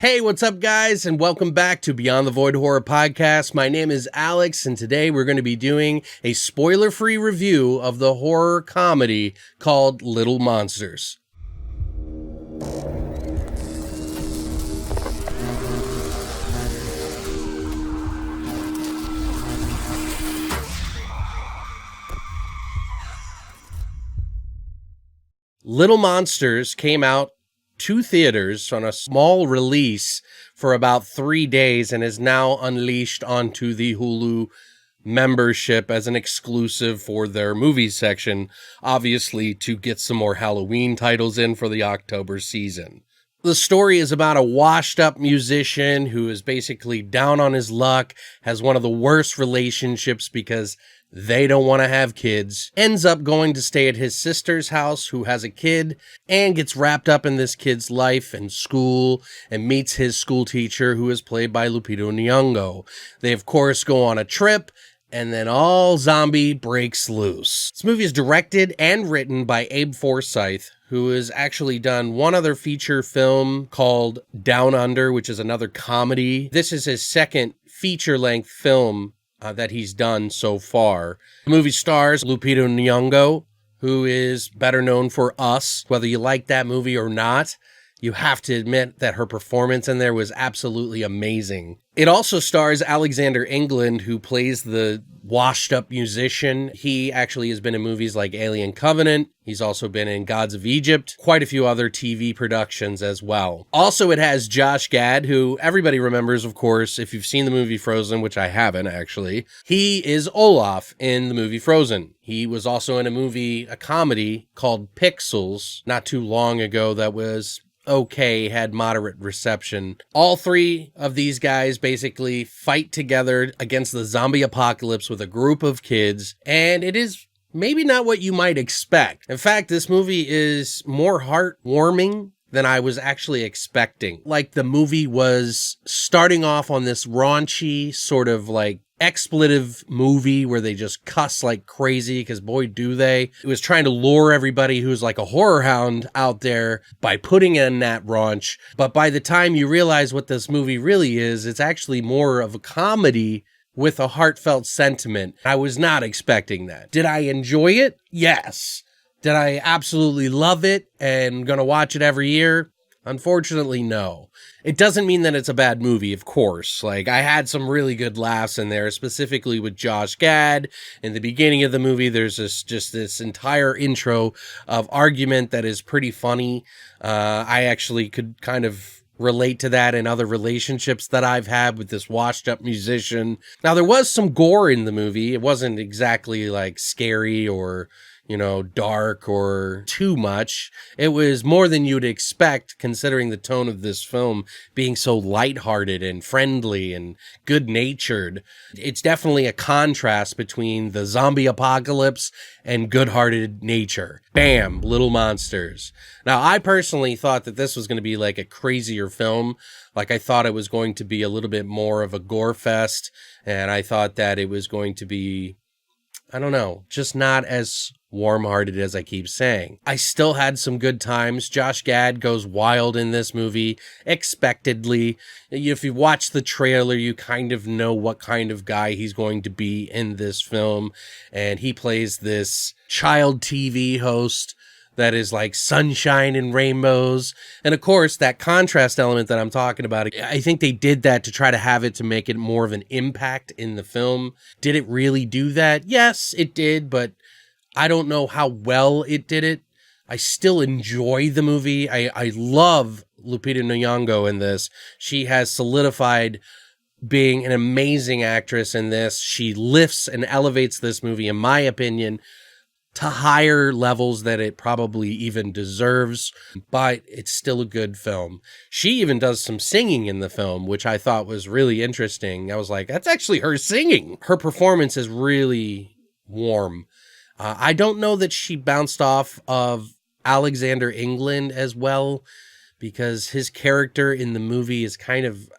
Hey, what's up, guys, and welcome back to Beyond the Void Horror Podcast. My name is Alex, and today we're going to be doing a spoiler-free review of the horror comedy called Little Monsters. Little Monsters came out to theaters on a small release for about 3 days and is now unleashed onto the Hulu membership as an exclusive for their movies section, obviously to get some more Halloween titles in for the October season. The story is about a washed-up musician who is basically down on his luck, has one of the worst relationships because they don't want to have kids, ends up going to stay at his sister's house who has a kid, and gets wrapped up in this kid's life and school, and meets his school teacher who is played by Lupita Nyong'o. They, of course, go on a trip, and then all zombie breaks loose. This movie is directed and written by Abe Forsyth, who has actually done one other feature film called Down Under, which is another comedy. This is his second feature-length film that he's done so far. The movie stars Lupita Nyong'o, who is better known for Us. Whether you like that movie or not, you have to admit that her performance in there was absolutely amazing. It also stars Alexander England, who plays the washed-up musician. He actually has been in movies like Alien Covenant. He's also been in Gods of Egypt, quite a few other TV productions as well. Also, it has Josh Gad, who everybody remembers, of course, if you've seen the movie Frozen, which I haven't, actually. He is Olaf in the movie Frozen. He was also in a comedy called Pixels not too long ago that was okay, had moderate reception. All three of these guys basically fight together against the zombie apocalypse with a group of kids, and it is maybe not what you might expect. In fact, this movie is more heartwarming than I was actually expecting. Like, the movie was starting off on this raunchy sort of like expletive movie where they just cuss like crazy, because boy do they. It was trying to lure everybody who's like a horror hound out there by putting in that raunch. But by the time you realize what this movie really is, it's actually more of a comedy with a heartfelt sentiment. I was not expecting that. Did I enjoy it? Yes. Did I absolutely love it and gonna watch it every year? Unfortunately, no. It doesn't mean that it's a bad movie, of course. Like, I had some really good laughs in there, specifically with Josh Gad. In the beginning of the movie, there's this entire intro of argument that is pretty funny. I actually could kind of relate to that in other relationships that I've had with this washed up musician. Now, there was some gore in the movie. It wasn't exactly like scary or dark or too much. It was more than you'd expect, considering the tone of this film being so lighthearted and friendly and good-natured. It's definitely a contrast between the zombie apocalypse and good-hearted nature. Bam, Little Monsters. Now, I personally thought that this was going to be like a crazier film. Like, I thought it was going to be a little bit more of a gore fest, and I thought that it was going to be, I don't know, just not as warm-hearted as I keep saying. I still had some good times. Josh Gad goes wild in this movie, expectedly. If you watch the trailer, you kind of know what kind of guy he's going to be in this film. And he plays this child TV host that is like sunshine and rainbows. And of course, that contrast element that I'm talking about, I think they did that to try to have it to make it more of an impact in the film. Did it really do that? Yes, it did, but I don't know how well it did it. I still enjoy the movie. I love Lupita Nyong'o in this. She has solidified being an amazing actress in this. She lifts and elevates this movie, in my opinion, to higher levels that it probably even deserves, but it's still a good film. She even does some singing in the film, which I thought was really interesting. I was like, that's actually her singing. Her performance is really warm. I don't know that she bounced off of Alexander England as well, because his character in the movie is kind of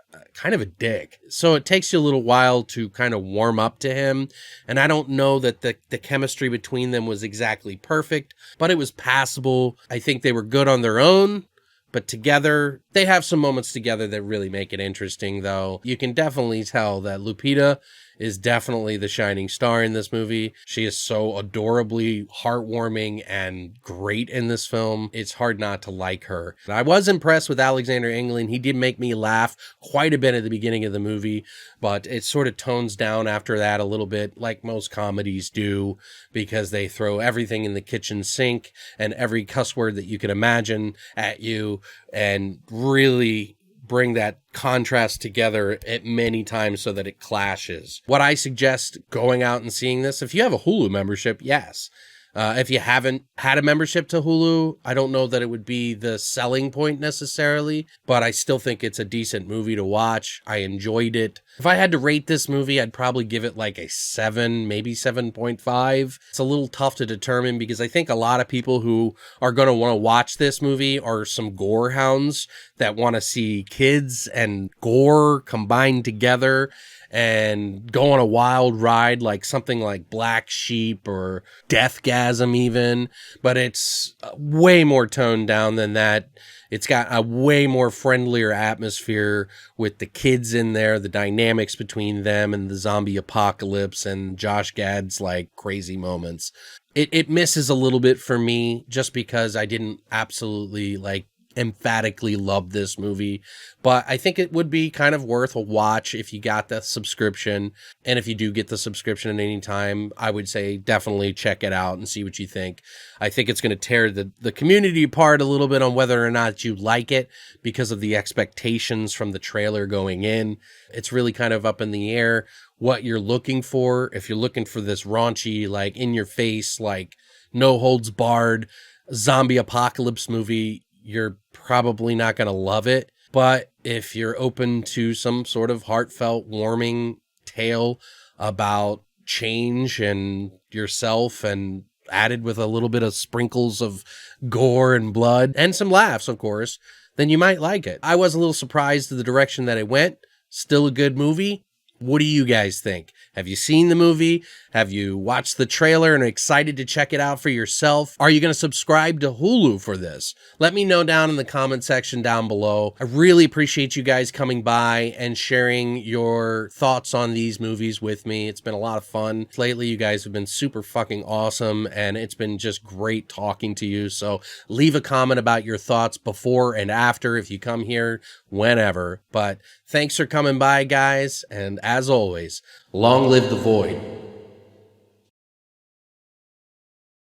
a dick. So it takes you a little while to kind of warm up to him. And I don't know that the chemistry between them was exactly perfect, but it was passable. I think they were good on their own, but together They have some moments together that really make it interesting, though. You can definitely tell that Lupita is definitely the shining star in this movie. She is so adorably heartwarming and great in this film. It's hard not to like her. I was impressed with Alexander England. He did make me laugh quite a bit at the beginning of the movie, but it sort of tones down after that a little bit, like most comedies do, because they throw everything in the kitchen sink and every cuss word that you can imagine at you and really bring that contrast together at many times so that it clashes. What I suggest going out and seeing this, if you have a Hulu membership, yes. If you haven't had a membership to Hulu, I don't know that it would be the selling point necessarily, but I still think it's a decent movie to watch. I enjoyed it. If I had to rate this movie, I'd probably give it like a 7, maybe 7.5. It's a little tough to determine because I think a lot of people who are going to want to watch this movie are some gore hounds that want to see kids and gore combined together and go on a wild ride like something like Black Sheep or Deathgasm even, but it's way more toned down than that. It's got a way more friendlier atmosphere with the kids in there, the dynamics between them and the zombie apocalypse and Josh Gad's like crazy moments. It misses a little bit for me just because I didn't absolutely like emphatically love this movie, but I think it would be kind of worth a watch if you got the subscription. And if you do get the subscription at any time, I would say definitely check it out and see what you think. I think it's going to tear the community apart a little bit on whether or not you like it because of the expectations from the trailer going in. It's really kind of up in the air what you're looking for. If you're looking for this raunchy, like in your face, like no holds barred zombie apocalypse movie, you're probably not going to love it. But if you're open to some sort of heartfelt, warming tale about change and yourself and added with a little bit of sprinkles of gore and blood and some laughs, of course, then you might like it. I was a little surprised at the direction that it went. Still a good movie. What do you guys think? Have you seen the movie? Have you watched the trailer and are excited to check it out for yourself? Are you going to subscribe to Hulu for this? Let me know down in the comment section down below. I really appreciate you guys coming by and sharing your thoughts on these movies with me. It's been a lot of fun. Lately, you guys have been super fucking awesome, and it's been just great talking to you. So leave a comment about your thoughts before and after if you come here, whenever. But thanks for coming by, guys, and as always, long live the void.